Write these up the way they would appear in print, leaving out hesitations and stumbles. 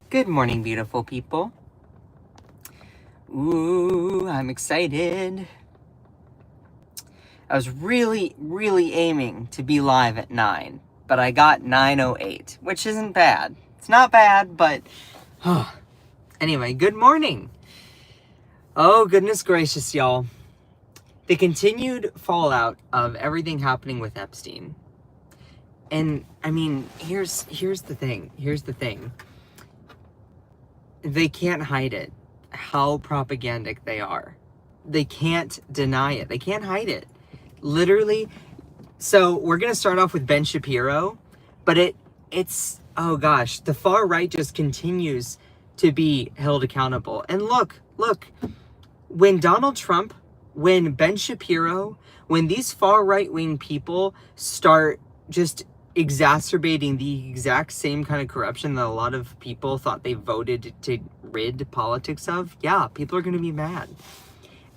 Good morning, beautiful people. Ooh, I'm excited. I was really aiming to be live at 9, but I got 9:08, which isn't bad. It's not bad, but anyway, good morning. Oh, goodness gracious, y'all. The continued fallout of everything happening with Epstein. And I mean, here's the thing. They can't hide it, how propagandic they are. They can't deny it. They can't hide it. Literally. So we're going to start off with Ben Shapiro, but it's, oh gosh, the far right just continues to be held accountable. And look, when Donald Trump, when Ben Shapiro, when these far right-wing people start just exacerbating the exact same kind of corruption that a lot of people thought they voted to rid politics of, yeah, people are going to be mad.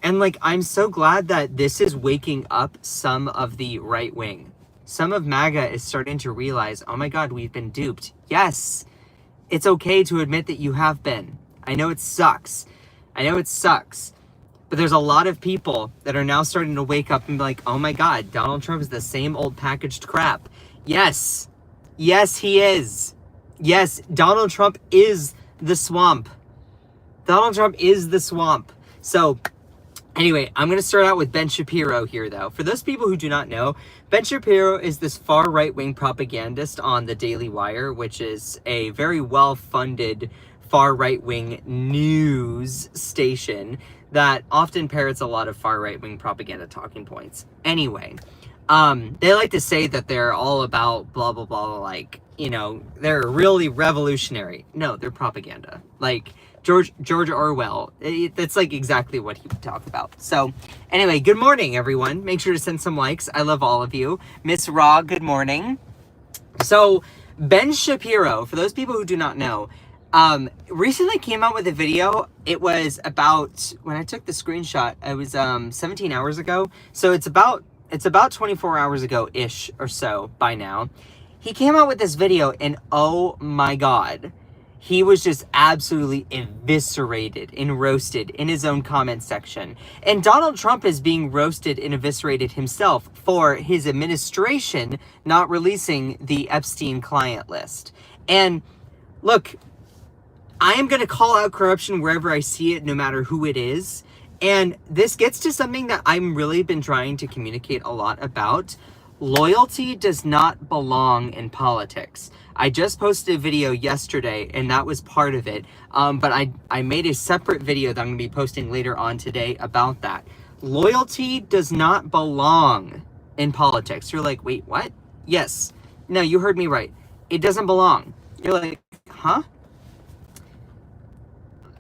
And like, I'm so glad that this is waking up some of the right wing. Some of MAGA is starting to realize, oh my God, we've been duped. Yes, it's okay to admit that you have been. I know it sucks. But there's a lot of people that are now starting to wake up and be like, oh my God, Donald Trump is the same old packaged crap. Yes, he is. Yes, Donald Trump is the swamp. So anyway, I'm going to start out with Ben Shapiro here, though. For those people who do not know, Ben Shapiro is this far right-wing propagandist on the Daily Wire, which is a very well-funded far right-wing news station that often parrots a lot of far right-wing propaganda talking points. Anyway, they like to say that they're all about blah, blah, blah, like, you know, they're really revolutionary. No, they're propaganda. Like, George Orwell. That's like exactly what he would talk about. So anyway, good morning, everyone. Make sure to send some likes. I love all of you. Miss Raw, good morning. So Ben Shapiro, for those people who do not know, recently came out with a video. It was about, when I took the screenshot, it was 17 hours ago. So it's about 24 hours ago-ish or so by now. He came out with this video and oh my God, he was just absolutely eviscerated and roasted in his own comment section. And Donald Trump is being roasted and eviscerated himself for his administration not releasing the Epstein client list. And look, I am going to call out corruption wherever I see it, no matter who it is. And this gets to something that I've really been trying to communicate a lot about. Loyalty does not belong in politics. I just posted a video yesterday, and that was part of it. But I made a separate video that I'm going to be posting later on today about that. Loyalty does not belong in politics. You're like, wait, what? Yes. No, you heard me right. It doesn't belong. You're like, huh?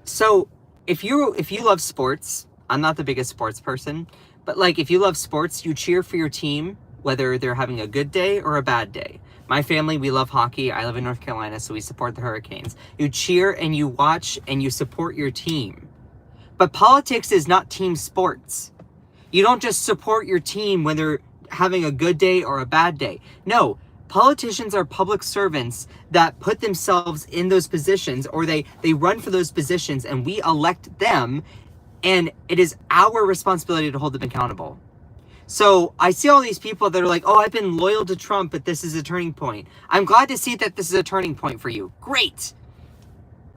So if you love sports, I'm not the biggest sports person, but like if you love sports, you cheer for your team, whether they're having a good day or a bad day. My family, we love hockey. I live in North Carolina, so we support the Hurricanes. You cheer and you watch and you support your team. But politics is not team sports. You don't just support your team when they're having a good day or a bad day. No, politicians are public servants that put themselves in those positions, or they run for those positions, and we elect them, and it is our responsibility to hold them accountable. So I see all these people that are like, oh, I've been loyal to Trump, but this is a turning point. I'm glad to see that this is a turning point for you. Great.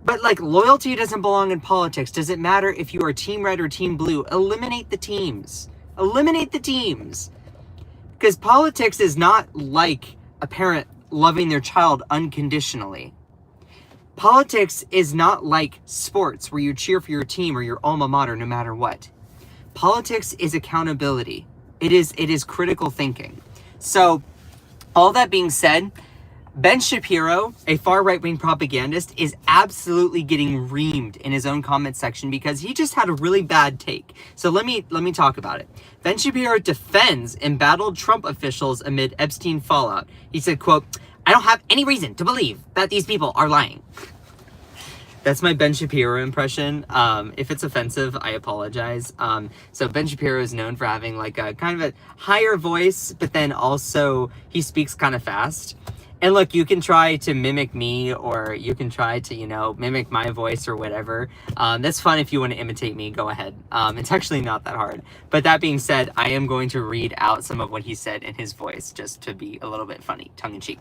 But like, loyalty doesn't belong in politics. Does it matter if you are team red or team blue? Eliminate the teams. Because politics is not like a parent loving their child unconditionally. Politics is not like sports where you cheer for your team or your alma mater no matter what. Politics is accountability. It is critical thinking. So, all that being said, Ben Shapiro, a far right-wing propagandist, is absolutely getting reamed in his own comment section because he just had a really bad take. So let me talk about it. Ben Shapiro defends embattled Trump officials amid Epstein fallout. He said, quote, "I don't have any reason to believe that these people are lying." That's my Ben Shapiro impression. If it's offensive, I apologize. So Ben Shapiro is known for having like a kind of a higher voice, but then also he speaks kind of fast. And look, you can try to mimic me, or you can try to, mimic my voice or whatever. That's fun. If you want to imitate me, go ahead. It's actually not that hard. But that being said, I am going to read out some of what he said in his voice, just to be a little bit funny, tongue-in-cheek.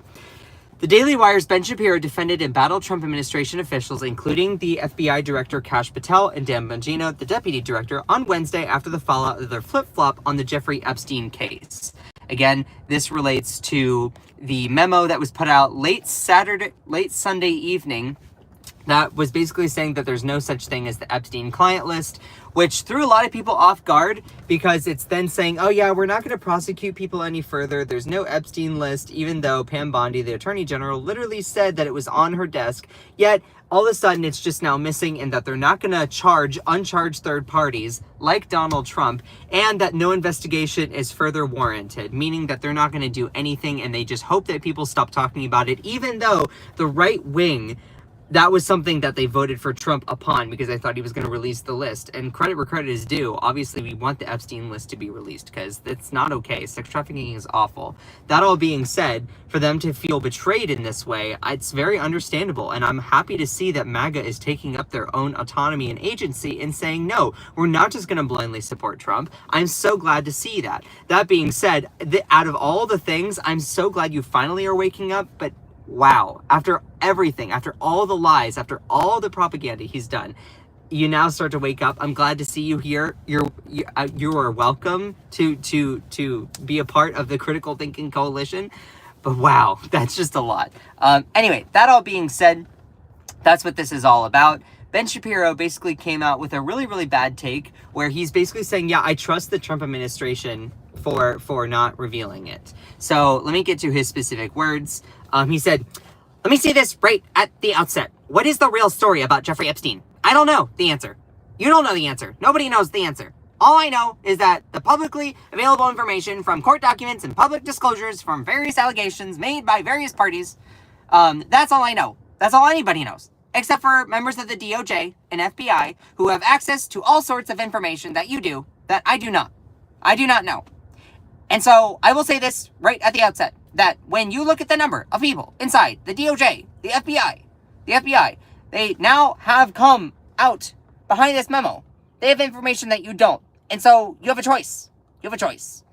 The Daily Wire's Ben Shapiro defended and battled Trump administration officials, including the FBI Director Kash Patel and Dan Bongino, the Deputy Director, on Wednesday after the fallout of their flip-flop on the Jeffrey Epstein case. Again, this relates to the memo that was put out late Sunday evening that was basically saying that there's no such thing as the Epstein client list, which threw a lot of people off guard because it's then saying, oh yeah, we're not going to prosecute people any further. There's no Epstein list, even though Pam Bondi, the Attorney General, literally said that it was on her desk. Yet all of a sudden it's just now missing, and that they're not going to charge uncharged third parties like Donald Trump, and that no investigation is further warranted, meaning that they're not going to do anything, and they just hope that people stop talking about it, even though the right wing, that was something that they voted for Trump upon because they thought he was going to release the list. And credit where credit is due. Obviously, we want the Epstein list to be released because it's not okay. Sex trafficking is awful. That all being said, for them to feel betrayed in this way, it's very understandable. And I'm happy to see that MAGA is taking up their own autonomy and agency and saying, no, we're not just going to blindly support Trump. I'm so glad to see that. That being said, out of all the things, I'm so glad you finally are waking up. But wow, after everything, after all the lies, after all the propaganda he's done, you now start to wake up. I'm glad to see you here. You are welcome to be a part of the critical thinking coalition. But wow, that's just a lot. Anyway, that all being said, that's what this is all about. Ben Shapiro basically came out with a really, really bad take where he's basically saying, yeah, I trust the Trump administration for not revealing it. So let me get to his specific words. He said, let me say this right at the outset. What is the real story about Jeffrey Epstein? I don't know the answer. You don't know the answer. Nobody knows the answer. All I know is that the publicly available information from court documents and public disclosures from various allegations made by various parties, that's all I know. That's all anybody knows. Except for members of the DOJ and FBI who have access to all sorts of information that you do, that I do not. I do not know. And so I will say this right at the outset, that when you look at the number of people inside the DOJ, the FBI, they now have come out behind this memo. They have information that you don't. And so you have a choice. You have a choice.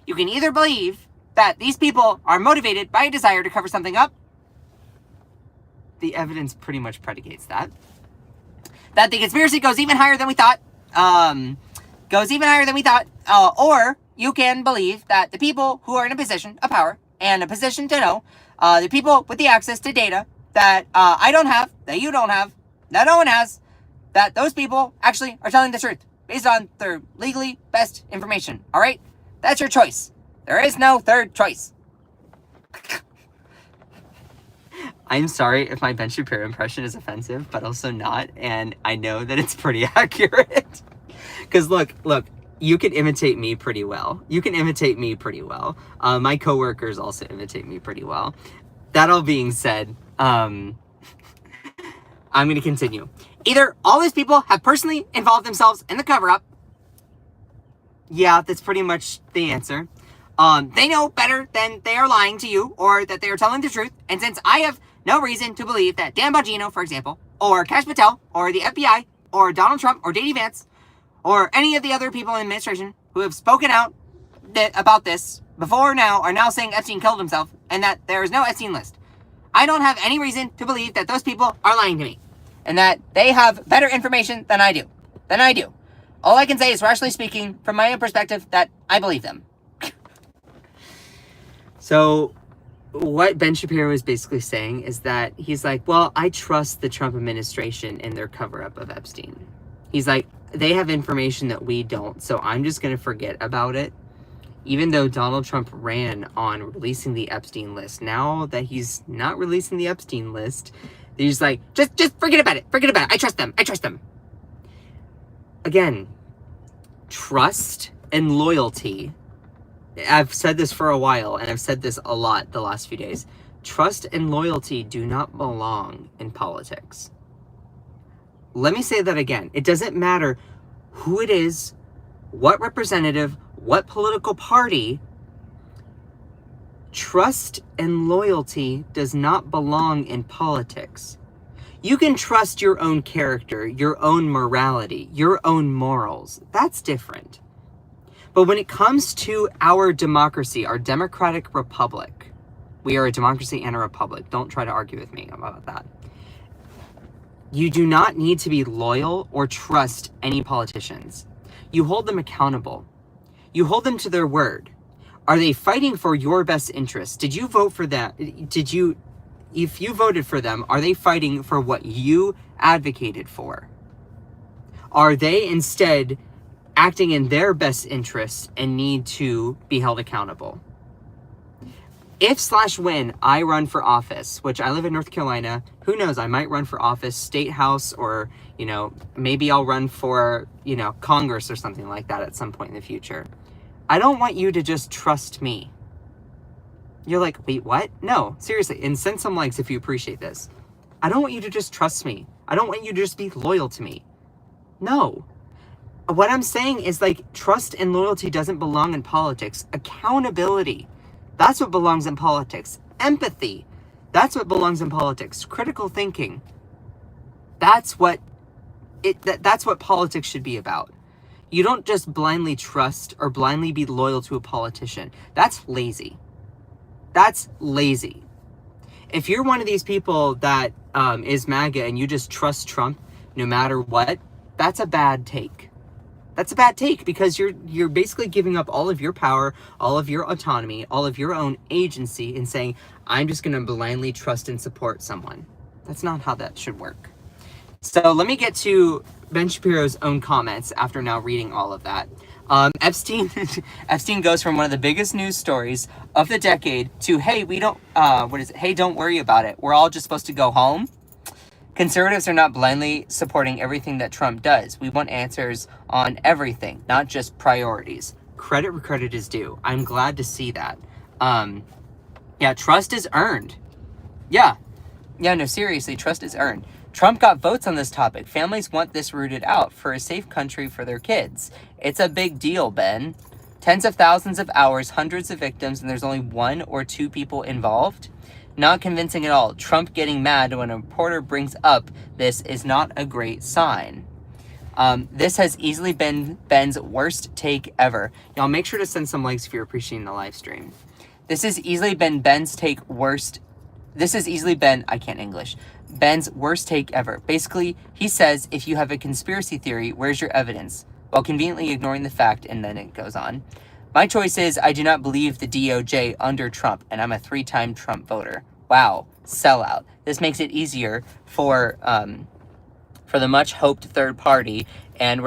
You can either believe that these people are motivated by a desire to cover something up. The evidence pretty much predicates that. That the conspiracy goes even higher than we thought. Or you can believe that the people who are in a position of power and a position to know, the people with the access to data that I don't have, that you don't have, that no one has, that those people actually are telling the truth based on their legally best information. All right? That's your choice. There is no third choice. I'm sorry if my Ben Shapiro impression is offensive, but also not. And I know that it's pretty accurate. Because look, you can imitate me pretty well. My coworkers also imitate me pretty well. That all being said, I'm going to continue. Either all these people have personally involved themselves in the cover-up. Yeah, that's pretty much the answer. They know better than they are lying to you or that they are telling the truth. And since I have no reason to believe that Dan Bongino, for example, or Kash Patel, or the FBI, or Donald Trump, or J.D. Vance, or any of the other people in the administration who have spoken out about this before now are now saying Epstein killed himself and that there is no Epstein list. I don't have any reason to believe that those people are lying to me and that they have better information than I do. All I can say is, rationally speaking, from my own perspective, that I believe them. So what Ben Shapiro is basically saying is that he's like, well, I trust the Trump administration in their cover-up of Epstein. He's like, they have information that we don't, so I'm just going to forget about it. Even though Donald Trump ran on releasing the Epstein list, now that he's not releasing the Epstein list, he's like, just forget about it. I trust them. Again, trust and loyalty. I've said this for a while, and I've said this a lot the last few days. Trust and loyalty do not belong in politics. Let me say that again. It doesn't matter who it is, what representative, what political party. Trust and loyalty does not belong in politics. You can trust your own character, your own morality, your own morals. That's different. But when it comes to our democracy, our democratic republic, we are a democracy and a republic. Don't try to argue with me about that. You do not need to be loyal or trust any politicians. You hold them accountable. You hold them to their word. Are they fighting for your best interest? Did you vote for them? If you voted for them, are they fighting for what you advocated for? Are they instead acting in their best interest and need to be held accountable? If/when I run for office, which I live in North Carolina, who knows, I might run for office, state house, or, maybe I'll run for, Congress or something like that at some point in the future. I don't want you to just trust me. You're like, wait, what? No, seriously, and send some likes if you appreciate this. I don't want you to just trust me. I don't want you to just be loyal to me. No. What I'm saying is, trust and loyalty doesn't belong in politics. Accountability, that's what belongs in politics. Empathy, that's what belongs in politics. Critical thinking, that's what politics should be about. You don't just blindly trust or blindly be loyal to a politician. That's lazy. That's lazy. If you're one of these people that is MAGA and you just trust Trump no matter what, that's a bad take. That's a bad take, because you're basically giving up all of your power, all of your autonomy, all of your own agency, and saying, I'm just going to blindly trust and support someone. That's not how that should work. So let me get to Ben Shapiro's own comments after now reading all of that. Epstein goes from one of the biggest news stories of the decade to, hey, hey, don't worry about it. We're all just supposed to go home. Conservatives are not blindly supporting everything that Trump does. We want answers on everything, not just priorities. Credit where credit is due. I'm glad to see that. Yeah, trust is earned. Yeah, no, seriously, trust is earned. Trump got votes on this topic. Families want this rooted out for a safe country for their kids. It's a big deal, Ben. Tens of thousands of hours, hundreds of victims, and there's only 1 or 2 people involved. Not convincing at all. Trump getting mad when a reporter brings up this is not a great sign. This has easily been Ben's worst take ever. Y'all make sure to send some likes if you're appreciating the live stream. This has easily been Ben's worst take ever. Basically, he says, if you have a conspiracy theory, where's your evidence? While conveniently ignoring the fact, and then it goes on. My choice is, I do not believe the DOJ under Trump, and I'm a 3-time Trump voter. Wow, sellout. This makes it easier for the much-hoped third party, and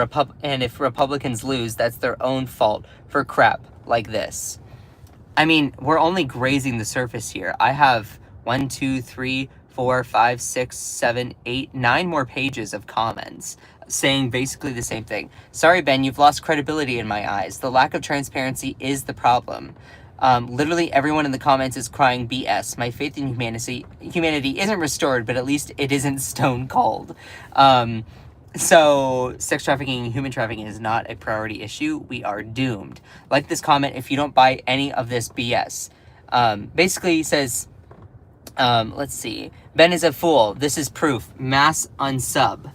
if Republicans lose, that's their own fault for crap like this. I mean, we're only grazing the surface here. I have 1, 2, 3, 4, 5, 6, 7, 8, 9 more pages of comments saying basically the same thing. Sorry, Ben, you've lost credibility in my eyes. The lack of transparency is the problem. Literally everyone in the comments is crying BS. My faith in humanity isn't restored, but at least it isn't stone cold. So sex trafficking and human trafficking is not a priority issue. We are doomed. Like this comment if you don't buy any of this BS. Basically he says, let's see. Ben is a fool. This is proof. Mass unsub.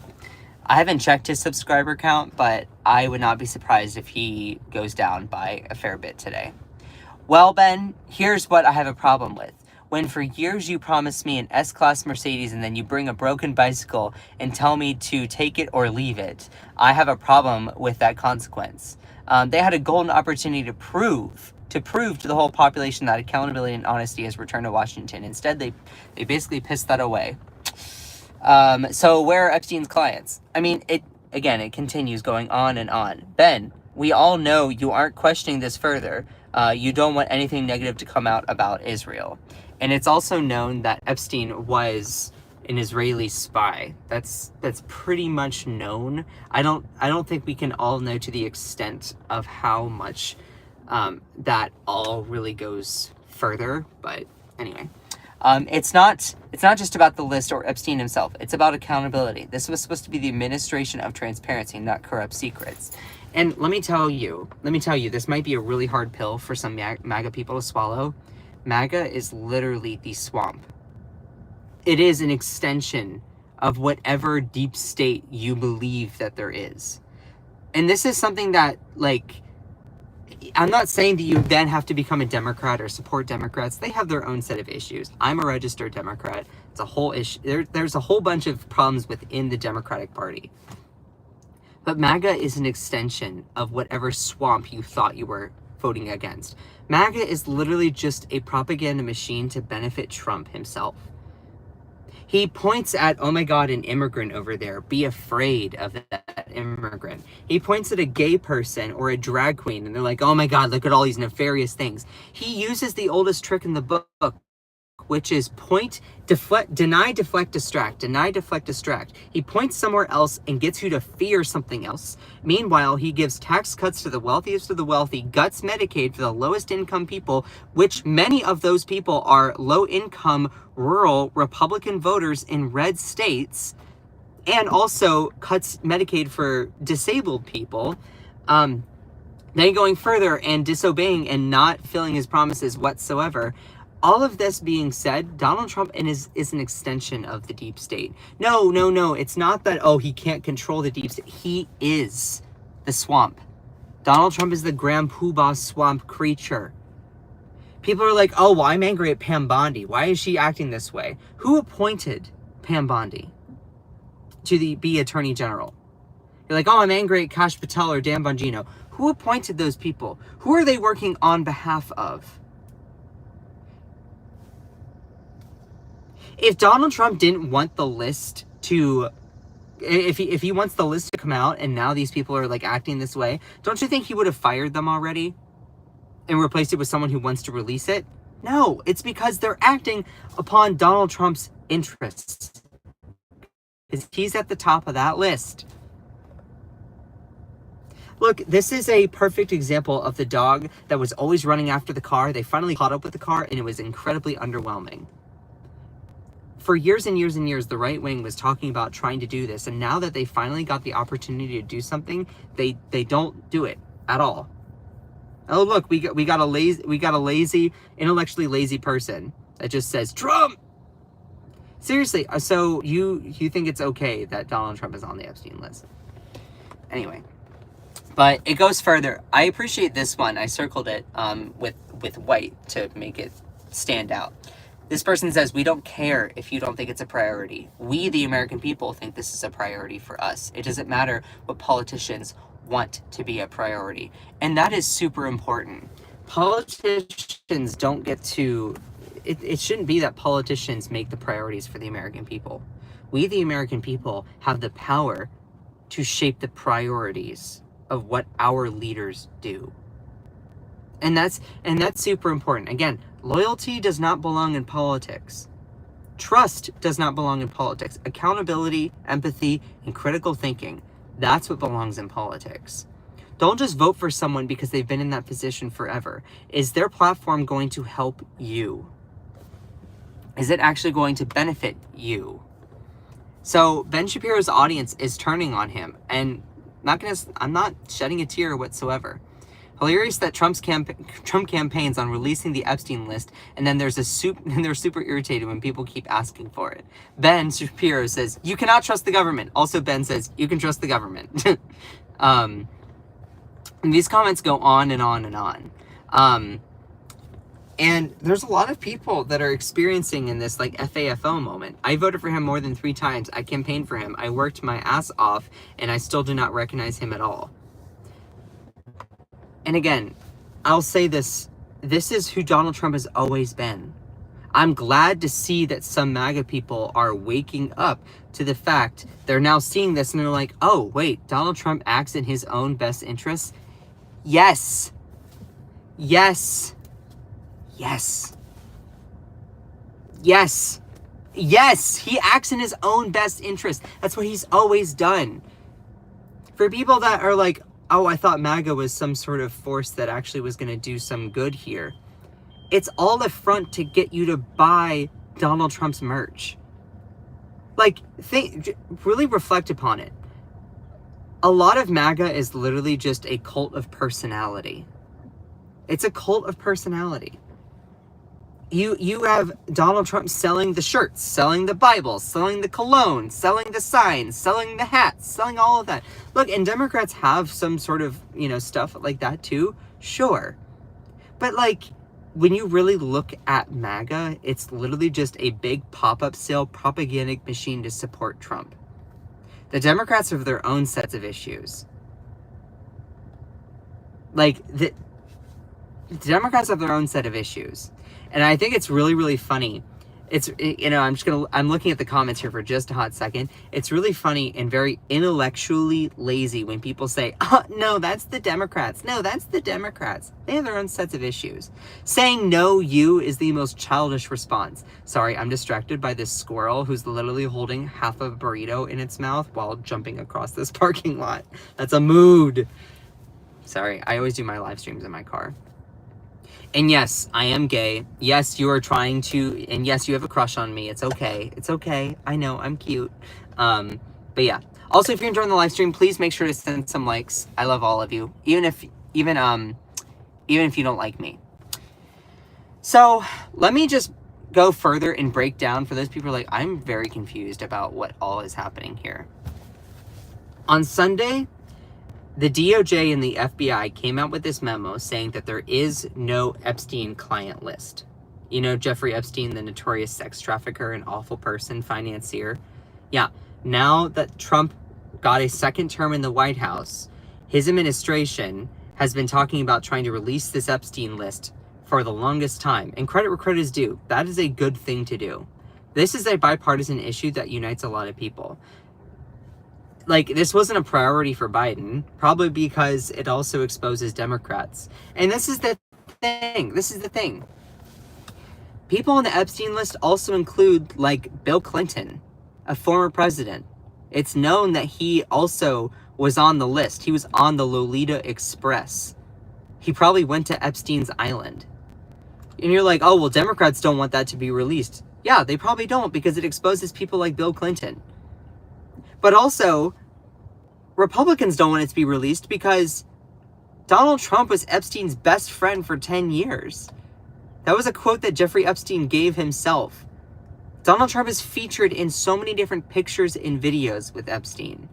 I haven't checked his subscriber count, but I would not be surprised if he goes down by a fair bit today. Well, Ben, here's what I have a problem with. When for years you promised me an S-Class Mercedes and then you bring a broken bicycle and tell me to take it or leave it, I have a problem with that consequence. They had a golden opportunity to prove to the whole population that accountability and honesty has returned to Washington. Instead, they basically pissed that away. So where are Epstein's clients? I mean, it continues going on and on. Ben, we all know you aren't questioning this further. You don't want anything negative to come out about Israel. And it's also known that Epstein was an Israeli spy. That's pretty much known. I don't think we can all know to the extent of how much that all really goes further, but anyway. It's not just about the list or Epstein himself. It's about accountability. This was supposed to be the administration of transparency, not corrupt secrets. And let me tell you, this might be a really hard pill for some MAGA people to swallow, MAGA is literally the swamp. It is an extension of whatever deep state you believe that there is. And this is something that, like, I'm not saying that you then have to become a Democrat or support Democrats. They have their own set of issues. I'm a registered Democrat. It's a whole issue. There's a whole bunch of problems within the Democratic Party. But MAGA is an extension of whatever swamp you thought you were voting against. MAGA is literally just a propaganda machine to benefit Trump himself. He points at, oh my God, an immigrant over there. Be afraid of that immigrant. He points at a gay person or a drag queen, and they're like, oh my God, look at all these nefarious things. He uses the oldest trick in the book, which is point, deflect, deny, deflect, distract, deny, deflect, distract. He points somewhere else and gets you to fear something else. Meanwhile, he gives tax cuts to the wealthiest of the wealthy, guts Medicaid for the lowest income people, which many of those people are low income, rural Republican voters in red states, and also cuts Medicaid for disabled people. Then going further and disobeying and not fulfilling his promises whatsoever. All of this being said, Donald Trump is an extension of the deep state. No. It's not that, oh, he can't control the deep state. He is the swamp. Donald Trump is the Grand Poobah swamp creature. People are like, oh, well, I'm angry at Pam Bondi. Why is she acting this way? Who appointed Pam Bondi to be Attorney General? You're like, oh, I'm angry at Kash Patel or Dan Bongino. Who appointed those people? Who are they working on behalf of? If Donald Trump didn't want the list to, if he wants the list to come out and now these people are like acting this way, don't you think he would have fired them already and replaced it with someone who wants to release it? No, it's because they're acting upon Donald Trump's interests. Because he's at the top of that list. Look, this is a perfect example of the dog that was always running after the car. They finally caught up with the car and it was incredibly underwhelming. For years and years and years, the right wing was talking about trying to do this, and now that they finally got the opportunity to do something, they don't do it at all. Oh look, we got a lazy, intellectually lazy person that just says Trump. Seriously, so you think it's okay that Donald Trump is on the Epstein list? Anyway, but it goes further. I appreciate this one. I circled it with white to make it stand out. This person says, we don't care if you don't think it's a priority. We, the American people, think this is a priority for us. It doesn't matter what politicians want to be a priority. And that is super important. Politicians don't get to... It shouldn't be that politicians make the priorities for the American people. We, the American people, have the power to shape the priorities of what our leaders do. And that's super important. Again, loyalty does not belong in politics. Trust does not belong in politics. Accountability, empathy, and critical thinking, that's what belongs in politics. Don't just vote for someone because they've been in that position forever. Is their platform going to help you? Is it actually going to benefit you? So Ben Shapiro's audience is turning on him, and I'm not shedding a tear whatsoever. Hilarious that Trump campaigns on releasing the Epstein list, and then they're super irritated when people keep asking for it. Ben Shapiro says, you cannot trust the government. Also, Ben says, you can trust the government. And these comments go on and on and on. And there's a lot of people that are experiencing in this like FAFO moment. I voted for him more than 3 times. I campaigned for him. I worked my ass off, and I still do not recognize him at all. And again, I'll say this is who Donald Trump has always been. I'm glad to see that some MAGA people are waking up to the fact they're now seeing this and they're like, oh, wait, Donald Trump acts in his own best interests? Yes. Yes. Yes. Yes. Yes. He acts in his own best interest. That's what he's always done. For people that are like, oh, I thought MAGA was some sort of force that actually was going to do some good here. It's all a front to get you to buy Donald Trump's merch. Like, really reflect upon it. A lot of MAGA is literally just a cult of personality. It's a cult of personality. You have Donald Trump selling the shirts, selling the Bibles, selling the cologne, selling the signs, selling the hats, selling all of that. Look, and Democrats have some sort of, stuff like that too. Sure. But like, when you really look at MAGA, it's literally just a big pop-up sale propagandic machine to support Trump. The Democrats have their own sets of issues. Like, the Democrats have their own set of issues. And I think it's really, really funny. I'm looking at the comments here for just a hot second. It's really funny and very intellectually lazy when people say, oh, no, that's the Democrats. No, that's the Democrats. They have their own sets of issues. Saying no, you is the most childish response. Sorry, I'm distracted by this squirrel who's literally holding half a burrito in its mouth while jumping across this parking lot. That's a mood. Sorry, I always do my live streams in my car. And yes, I am gay. Yes, you are trying to, and yes, you have a crush on me. It's okay. It's okay. I know, I'm cute. But yeah. Also, if you're enjoying the live stream, please make sure to send some likes. I love all of you, even if you don't like me. So let me just go further and break down for those people who are like, I'm very confused about what all is happening here. On Sunday, the DOJ and the FBI came out with this memo saying that there is no Epstein client list. You know, Jeffrey Epstein, the notorious sex trafficker, an awful person, financier. Yeah, now that Trump got a second term in the White House, his administration has been talking about trying to release this Epstein list for the longest time. And credit where credit is due. That is a good thing to do. This is a bipartisan issue that unites a lot of people. Like, this wasn't a priority for Biden, probably because it also exposes Democrats. And this is the thing. People on the Epstein list also include, like, Bill Clinton, a former president. It's known that he also was on the list. He was on the Lolita Express. He probably went to Epstein's Island. And you're like, oh, well, Democrats don't want that to be released. Yeah, they probably don't, because it exposes people like Bill Clinton. But also, Republicans don't want it to be released because Donald Trump was Epstein's best friend for 10 years. That was a quote that Jeffrey Epstein gave himself. Donald Trump is featured in so many different pictures and videos with Epstein.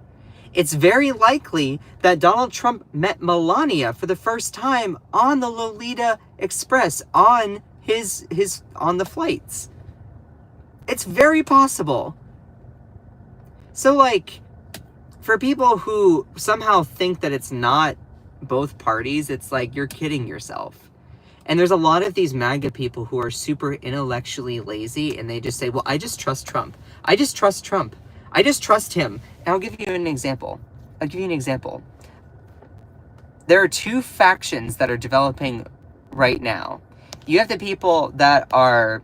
It's very likely that Donald Trump met Melania for the first time on the Lolita Express, on the flights. It's very possible. So, like, for people who somehow think that it's not both parties, it's like you're kidding yourself. And there's a lot of these MAGA people who are super intellectually lazy, and they just say, well, I just trust Trump. I just trust Trump. I just trust him. And I'll give you an example. There are two factions that are developing right now. You have the people that are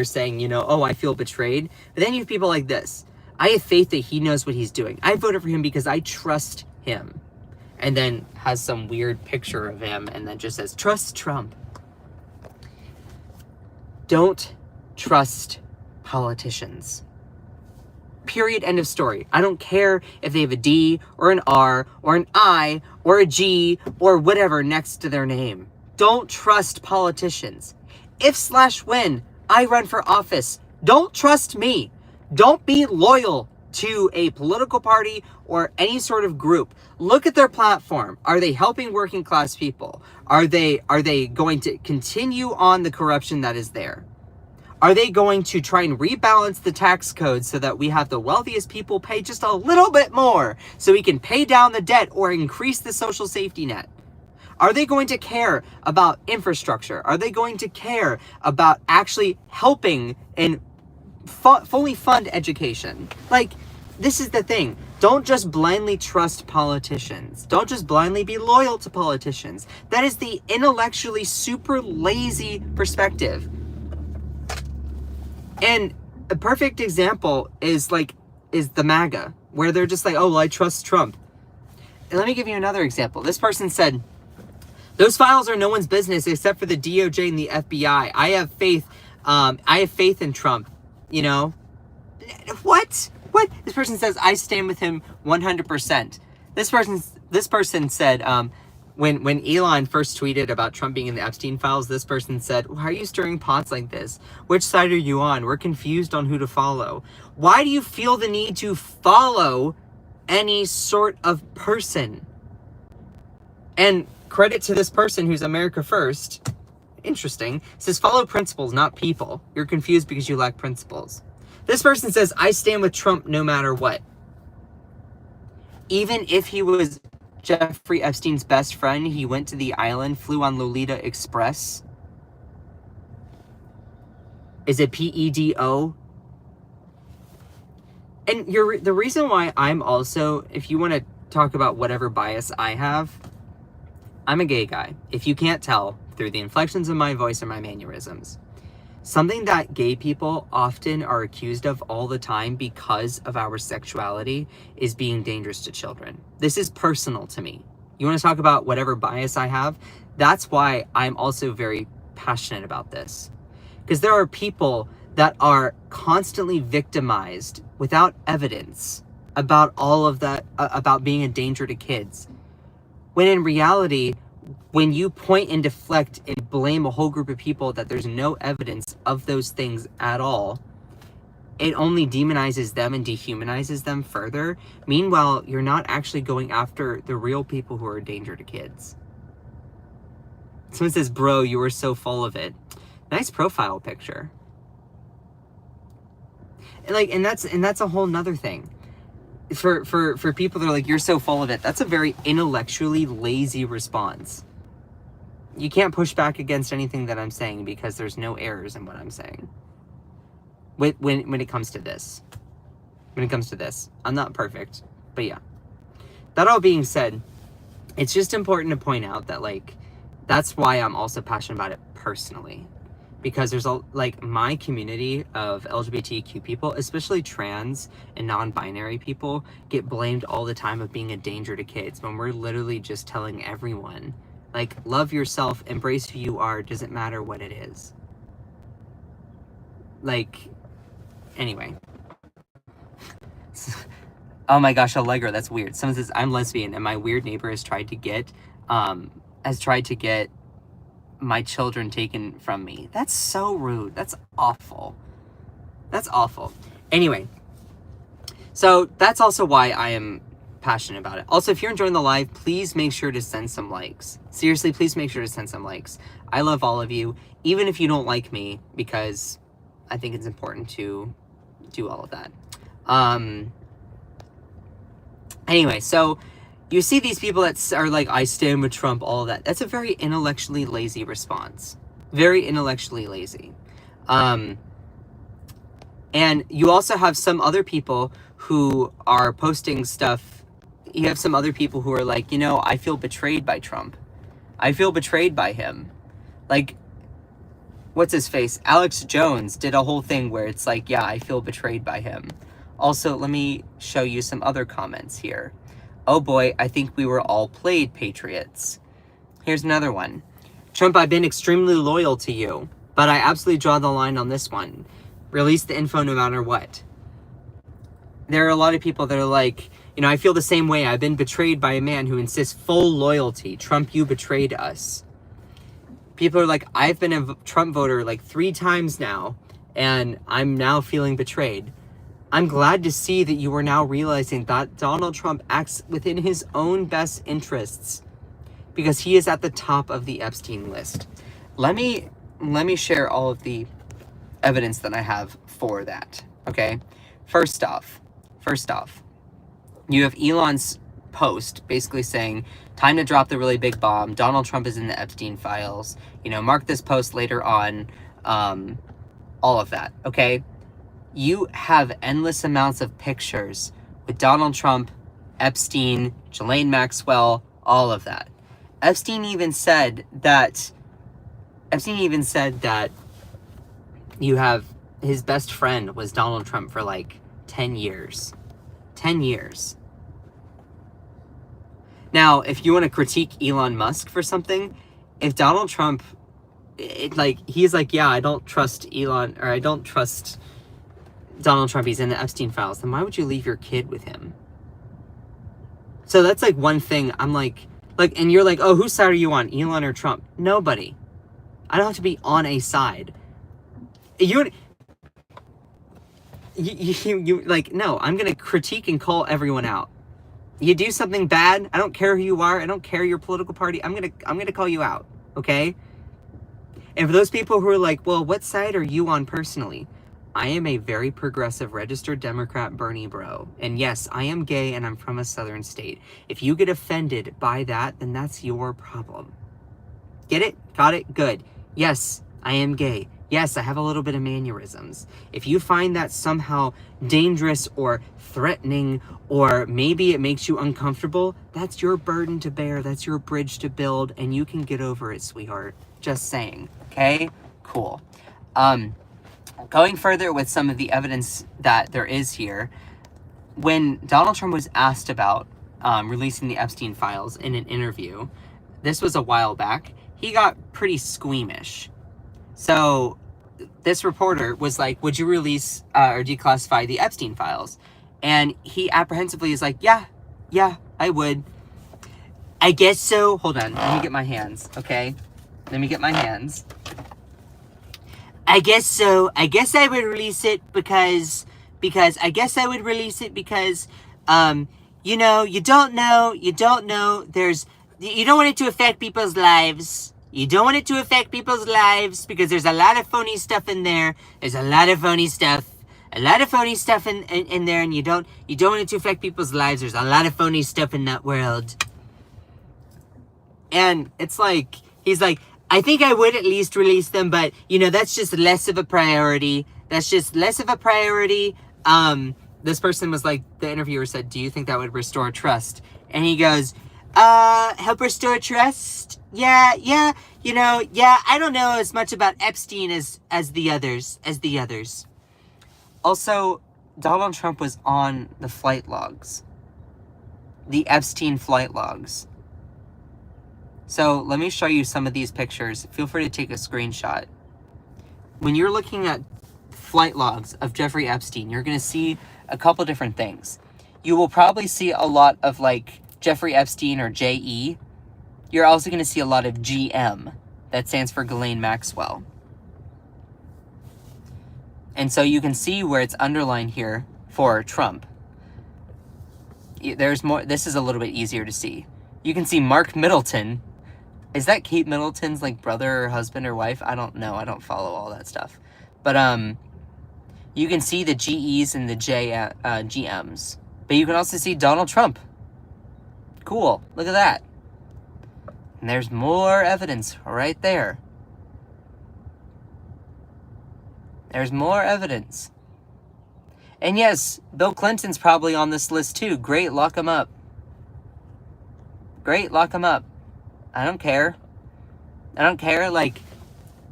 saying, oh, I feel betrayed. But then you have people like this. I have faith that he knows what he's doing. I voted for him because I trust him. And then has some weird picture of him and then just says, trust Trump. Don't trust politicians. Period. End of story. I don't care if they have a D or an R or an I or a G or whatever next to their name. Don't trust politicians. If/when I run for office, don't trust me. Don't be loyal to a political party or any sort of group. Look at their platform. Are they helping working class people? Are they going to continue on the corruption that is there? Are they going to try and rebalance the tax code so that we have the wealthiest people pay just a little bit more so we can pay down the debt or increase the social safety net? Are they going to care about infrastructure? Are they going to care about actually helping and fully fund education? Like, this is the thing. Don't just blindly trust politicians. Don't just blindly be loyal to politicians. That is the intellectually super lazy perspective. And a perfect example is the MAGA, where they're just like, oh, well, I trust Trump. And let me give you another example. This person said, those files are no one's business except for the DOJ and the FBI. I have faith in Trump. What? This person says, I stand with him 100%. This person said, when Elon first tweeted about Trump being in the Epstein files, this person said, "Why are you stirring pots like this? Which side are you on? We're confused on who to follow." Why do you feel the need to follow any sort of person? And credit to this person who's America First. Interesting. Says, follow principles, not people. You're confused because you lack principles. This person says, I stand with Trump no matter what. Even if he was Jeffrey Epstein's best friend, he went to the island, flew on Lolita Express. Is it PEDO? And the reason why I'm also, if you want to talk about whatever bias I have, I'm a gay guy. If you can't tell through the inflections of my voice or my mannerisms. Something that gay people often are accused of all the time because of our sexuality is being dangerous to children. This is personal to me. You want to talk about whatever bias I have? That's why I'm also very passionate about this. Because there are people that are constantly victimized without evidence about all of that, about being a danger to kids. When in reality, when you point and deflect and blame a whole group of people that there's no evidence of those things at all, it only demonizes them and dehumanizes them further. Meanwhile, you're not actually going after the real people who are a danger to kids. Someone says, bro, you were so full of it. Nice profile picture. And that's a whole nother thing. For people that are like, you're so full of it, that's a very intellectually lazy response. You can't push back against anything that I'm saying because there's no errors in what I'm saying. When it comes to this. When it comes to this. I'm not perfect, but yeah. That all being said, it's just important to point out that, like, that's why I'm also passionate about it personally. Because there's my community of LGBTQ people, especially trans and non-binary people, get blamed all the time of being a danger to kids when we're literally just telling everyone, like, love yourself, embrace who you are, doesn't matter what it is. Like, anyway. Oh my gosh, Allegra, that's weird. Someone says, I'm lesbian and my weird neighbor has tried to get my children taken from me. That's so rude. That's awful. That's awful. Anyway, so that's also why I am passionate about it. Also, if you're enjoying the live, please make sure to send some likes. Seriously, please make sure to send some likes. I love all of you, even if you don't like me, because I think it's important to do all of that. Anyway, so you see these people that are like, I stand with Trump, all of that. That's a very intellectually lazy response. Very intellectually lazy. And you also have some other people who are posting stuff. You have some other people who are like, you know, I feel betrayed by Trump. I feel betrayed by him. Like, what's his face? Alex Jones did a whole thing where it's like, yeah, I feel betrayed by him. Also, let me show you some other comments here. Oh boy, I think we were all played, patriots. Here's another one. Trump, I've been extremely loyal to you, but I absolutely draw the line on this one. Release the info no matter what. There are a lot of people that are like, you know, I feel the same way. I've been betrayed by a man who insists full loyalty. Trump, you betrayed us. People are like, I've been a Trump voter like 3 times now, and I'm now feeling betrayed. I'm glad to see that you are now realizing that Donald Trump acts within his own best interests because he is at the top of the Epstein list. Let me share all of the evidence that I have for that, okay? First off, you have Elon's post basically saying, time to drop the really big bomb. Donald Trump is in the Epstein files. You know, mark this post later on. All of that, okay? You have endless amounts of pictures with Donald Trump, Epstein, Ghislaine Maxwell, all of that. Epstein even said that you have his best friend was Donald Trump for like 10 years. 10 years. Now, if you want to critique Elon Musk for something, if Donald Trump, he's like, yeah, I don't trust Elon, or I don't trust Donald Trump, he's in the Epstein files, then why would you leave your kid with him? So that's like one thing I'm like, Like, and you're like, oh, whose side are you on, Elon or Trump? Nobody. I don't have to be on a side. You like, no, I'm going to critique and call everyone out. You do something bad, I don't care who you are, I don't care your political party, I'm going to call you out, okay? And for those people who are like, well, what side are you on personally? I am a very progressive registered Democrat Bernie bro. And yes, I am gay and I'm from a southern state. If you get offended by that, then that's your problem. Get it? Got it? Good. Yes, I am gay. Yes, I have a little bit of mannerisms. If you find that somehow dangerous or threatening, or maybe it makes you uncomfortable, that's your burden to bear. That's your bridge to build, and you can get over it, sweetheart. Just saying. Okay? Cool. Going further with some of the evidence that there is here, when Donald Trump was asked about releasing the Epstein files in an interview, this was a while back, he got pretty squeamish. So this reporter was like, would you release or declassify the Epstein files? And he apprehensively is like, yeah, I would. I guess so. Hold on, let me get my hands, okay? Let me get my hands. I guess so. I guess I would release it because you don't know, you don't want it to affect people's lives. You don't want it to affect people's lives because there's a lot of phony stuff in there. There's a lot of phony stuff in there, and you don't want it to affect people's lives. There's a lot of phony stuff in that world. And it's like, he's like, I think I would at least release them, but, that's just less of a priority. This person was like, the interviewer said, do you think that would restore trust? And he goes, help restore trust? Yeah, I don't know as much about Epstein as the others. Also, Donald Trump was on the flight logs. The Epstein flight logs. So let me show you some of these pictures. Feel free to take a screenshot. When you're looking at flight logs of Jeffrey Epstein, you're going to see a couple different things. You will probably see a lot of like Jeffrey Epstein or J.E. You're also going to see a lot of GM. That stands for Ghislaine Maxwell. And so you can see where it's underlined here for Trump. There's more. This is a little bit easier to see. You can see Mark Middleton. Is that Kate Middleton's like brother or husband or wife? I don't know. I don't follow all that stuff. But you can see the GEs and the GMs. But you can also see Donald Trump. Cool. Look at that. And there's more evidence right there. There's more evidence. And yes, Bill Clinton's probably on this list too. Great, lock him up. Great, lock him up. I don't care. Like,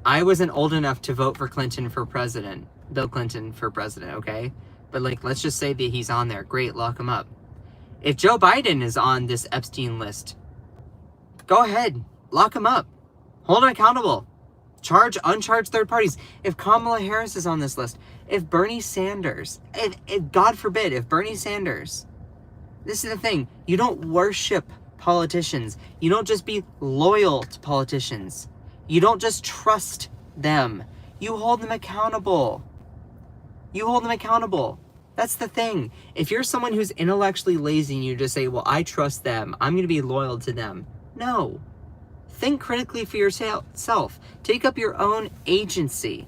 I wasn't old enough to vote for Clinton for president. Bill Clinton for president, okay? But, like, let's just say that he's on there. Great, lock him up. If Joe Biden is on this Epstein list, go ahead. Lock him up. Hold him accountable. Charge uncharged third parties. If Kamala Harris is on this list, if Bernie Sanders, if God forbid, if Bernie Sanders, this is the thing, you don't worship politicians. You don't just be loyal to politicians. You don't just trust them. You hold them accountable. That's the thing. If you're someone who's intellectually lazy and you just say, well, I trust them, I'm going to be loyal to them. No. Think critically for yourself. Take up your own agency.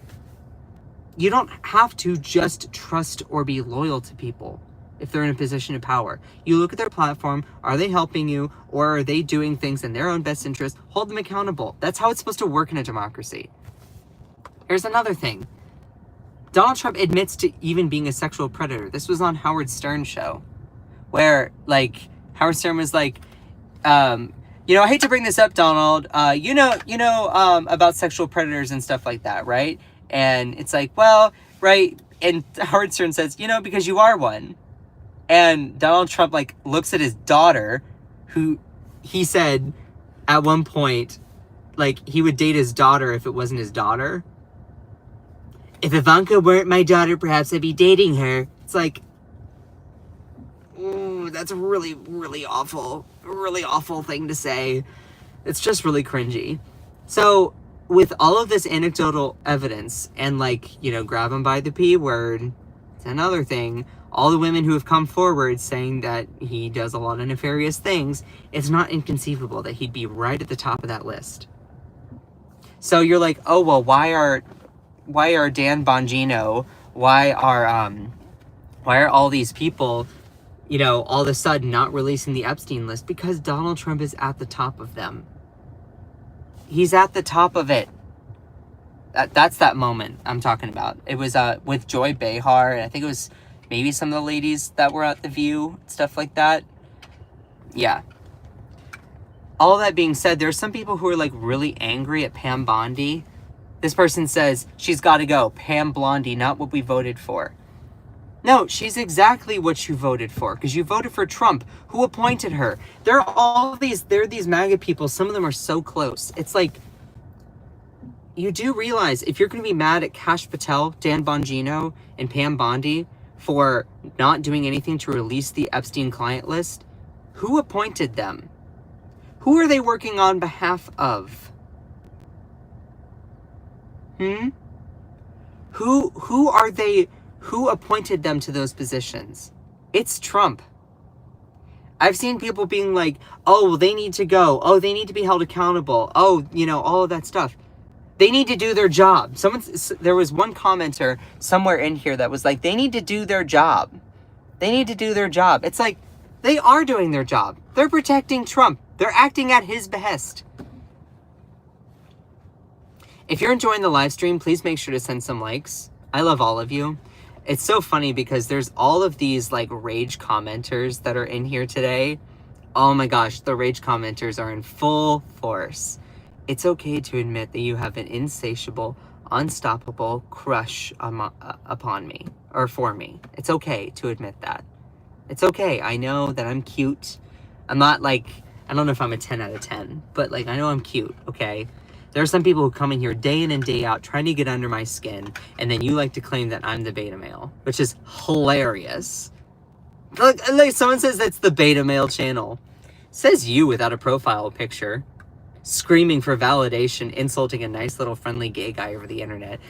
You don't have to just trust or be loyal to people if they're in a position of power. You look at their platform, are they helping you, or are they doing things in their own best interest? Hold them accountable. That's how it's supposed to work in a democracy. Here's another thing. Donald Trump admits to even being a sexual predator. This was on Howard Stern's show, where, like, Howard Stern was like, I hate to bring this up, Donald, about sexual predators and stuff like that, right? And it's like, well, right, and Howard Stern says, because you are one. And Donald Trump, like, looks at his daughter, who he said at one point, like, he would date his daughter if it wasn't his daughter. If Ivanka weren't my daughter, perhaps I'd be dating her. It's like, ooh, that's really, really awful. a really awful thing to say. It's just really cringy. So with all of this anecdotal evidence and, like, you know, grab him by the P word, it's another thing. All the women who have come forward saying that he does a lot of nefarious things, it's not inconceivable that he'd be right at the top of that list. So you're like, oh, well, why are Dan Bongino, why are all these people, you know, all of a sudden not releasing the Epstein list? Because Donald Trump is at the top of them. He's at the top of it. That's that moment I'm talking about. It was with Joy Behar, and I think it was maybe some of the ladies that were at The View, stuff like that. Yeah. All that being said, there's some people who are, like, really angry at Pam Bondi. This person says, she's got to go. Pam Blondie, not what we voted for. No, she's exactly what you voted for, because you voted for Trump. Who appointed her? There are these MAGA people. Some of them are so close. It's like, you do realize if you're going to be mad at Kash Patel, Dan Bongino, and Pam Bondi for not doing anything to release the Epstein client list, who appointed them? Who are they working on behalf of? Who are they? Who appointed them to those positions? It's Trump. I've seen people being like, oh, well, they need to go. Oh, they need to be held accountable. Oh, you know, all of that stuff. They need to do their job. There was one commenter somewhere in here that was like, they need to do their job. They need to do their job. It's like, they are doing their job. They're protecting Trump. They're acting at his behest. If you're enjoying the live stream, please make sure to send some likes. I love all of you. It's so funny because there's all of these, like, rage commenters that are in here today. Oh my gosh, the rage commenters are in full force. It's okay to admit that you have an insatiable, unstoppable crush upon me, or for me. It's okay to admit that. It's okay. I know that I'm cute. I'm not, like, I don't know if I'm a 10 out of 10, but, like, I know I'm cute, okay? There are some people who come in here day in and day out trying to get under my skin, and then you like to claim that I'm the beta male, which is hilarious. Like someone says that's the beta male channel. Says you without a profile picture. Screaming for validation, insulting a nice little friendly gay guy over the internet.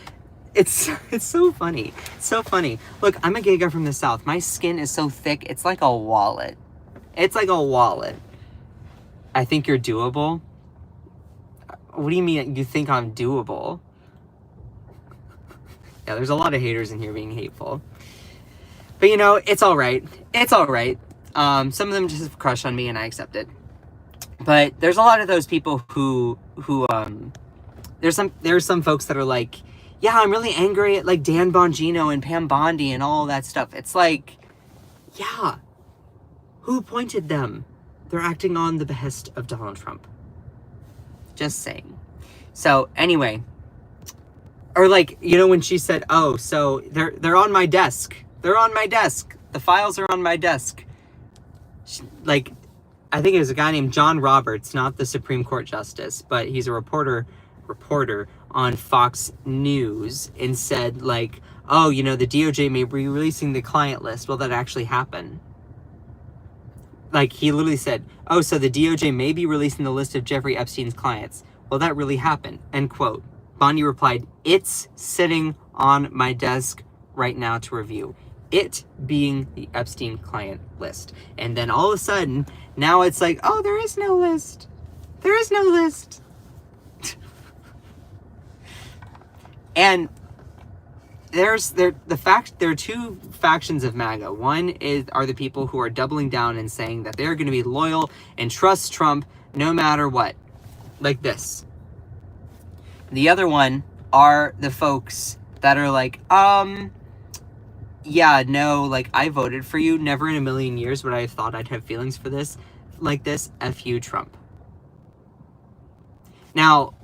It's so funny. It's so funny. Look, I'm a gay guy from the South. My skin is so thick, it's like a wallet. It's like a wallet. I think you're doable. What do you mean you think I'm doable? Yeah, there's a lot of haters in here being hateful. But, you know, it's all right. It's all right. Some of them just have a crush on me, and I accept it. But there's a lot of those people who there's some folks that are like, yeah, I'm really angry at, like, Dan Bongino and Pam Bondi and all that stuff. It's like, yeah, who appointed them? They're acting on the behest of Donald Trump. Just saying. So anyway, or, like, you know, when she said, oh, so they're on my desk. They're on my desk. The files are on my desk. Like, I think it was a guy named John Roberts, not the Supreme Court Justice, but he's a reporter on Fox News, and said, like, oh, you know, the DOJ may be releasing the client list. Will that actually happen? Like, he literally said, oh, so the DOJ may be releasing the list of Jeffrey Epstein's clients. Will that really happen? End quote. Bondi replied, it's sitting on my desk right now to review. It being the Epstein client list. And then all of a sudden, now it's like, oh, there is no list. There is no list. And there are two factions of MAGA. One are the people who are doubling down and saying that they're going to be loyal and trust Trump no matter what. Like this. The other one are the folks that are like, yeah, no, like, I voted for you. Never in a million years would I have thought I'd have feelings for this. Like this, F you, Trump. Now,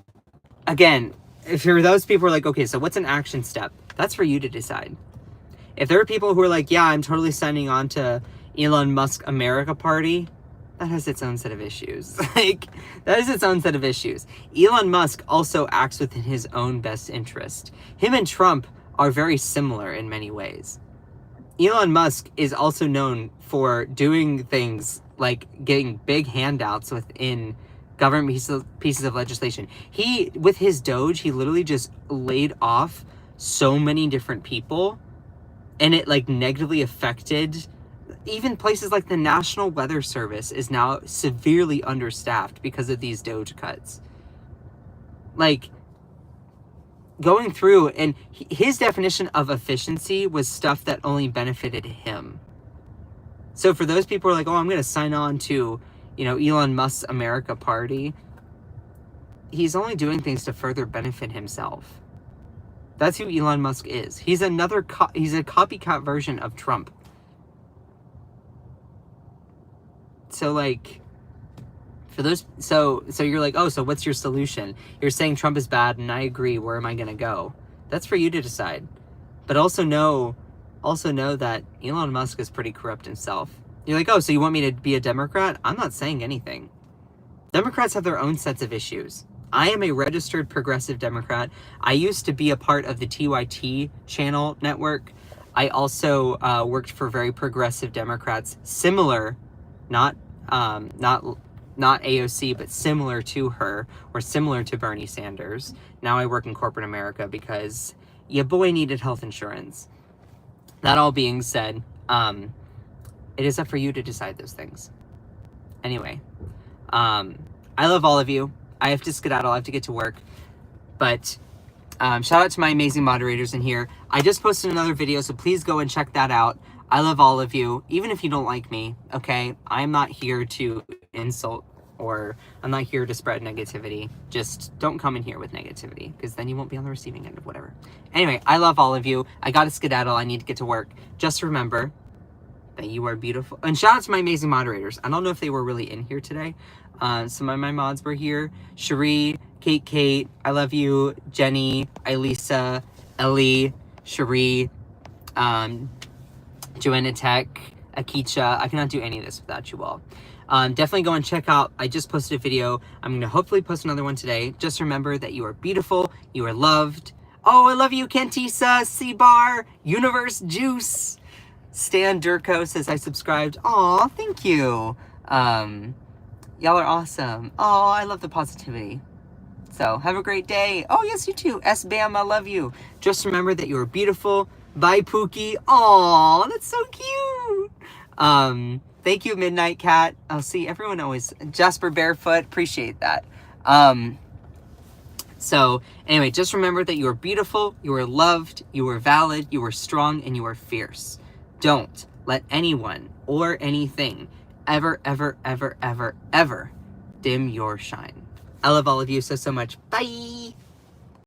again, if you're those people who are like, okay, so what's an action step? That's for you to decide. If there are people who are like, yeah, I'm totally signing on to Elon Musk America Party, that has its own set of issues. Like, that is its own set of issues. Elon Musk also acts within his own best interest. Him and Trump are very similar in many ways. Elon Musk is also known for doing things like getting big handouts within government pieces of legislation. He, with his Doge, he literally just laid off so many different people, and it like negatively affected even places like the National Weather Service is now severely understaffed because of these Doge cuts. Like, going through, and his definition of efficiency was stuff that only benefited him. So for those people who are like, oh, I'm going to sign on to, you know, Elon Musk's America Party, he's only doing things to further benefit himself. That's who Elon Musk is. He's another, he's a copycat version of Trump. So like, for those, so you're like, oh, so what's your solution? You're saying Trump is bad, and I agree. Where am I going to go? That's for you to decide. But also know that Elon Musk is pretty corrupt himself. You're like, oh, so you want me to be a Democrat? I'm not saying anything. Democrats have their own sets of issues. I am a registered progressive Democrat. I used to be a part of the TYT channel network. I also worked for very progressive Democrats, similar, not AOC, but similar to her, or similar to Bernie Sanders. Now I work in corporate America because your boy needed health insurance. That all being said, it is up for you to decide those things. Anyway, I love all of you. I have to skedaddle. I have to get to work. But shout out to my amazing moderators in here. I just posted another video, so please go and check that out. I love all of you, even if you don't like me, okay? I'm not here to insult, or I'm not here to spread negativity. Just don't come in here with negativity, because then you won't be on the receiving end of whatever. Anyway, I love all of you. I gotta skedaddle. I need to get to work. Just remember that you are beautiful. And shout out to my amazing moderators. I don't know if they were really in here today. Some of my mods were here. Cherie, Kate, I love you. Jenny, Elisa, Ellie, Cherie, Joanna Tech, Akicha. I cannot do any of this without you all. Definitely go and check out, I just posted a video. I'm going to hopefully post another one today. Just remember that you are beautiful. You are loved. Oh, I love you, Kantisa, C-Bar, Universe Juice. Stan Durko says I subscribed. Aw, thank you. Y'all are awesome. Oh, I love the positivity. So, have a great day. Oh, yes, you too. S-Bam, I love you. Just remember that you are beautiful. Bye, Pookie. Aw, that's so cute. Thank you, Midnight Cat. I'll see everyone always. Jasper Barefoot, appreciate that. So, anyway, just remember that you are beautiful, you are loved, you are valid, you are strong, and you are fierce. Don't let anyone or anything ever, ever, ever, ever, ever dim your shine. I love all of you so much. Bye!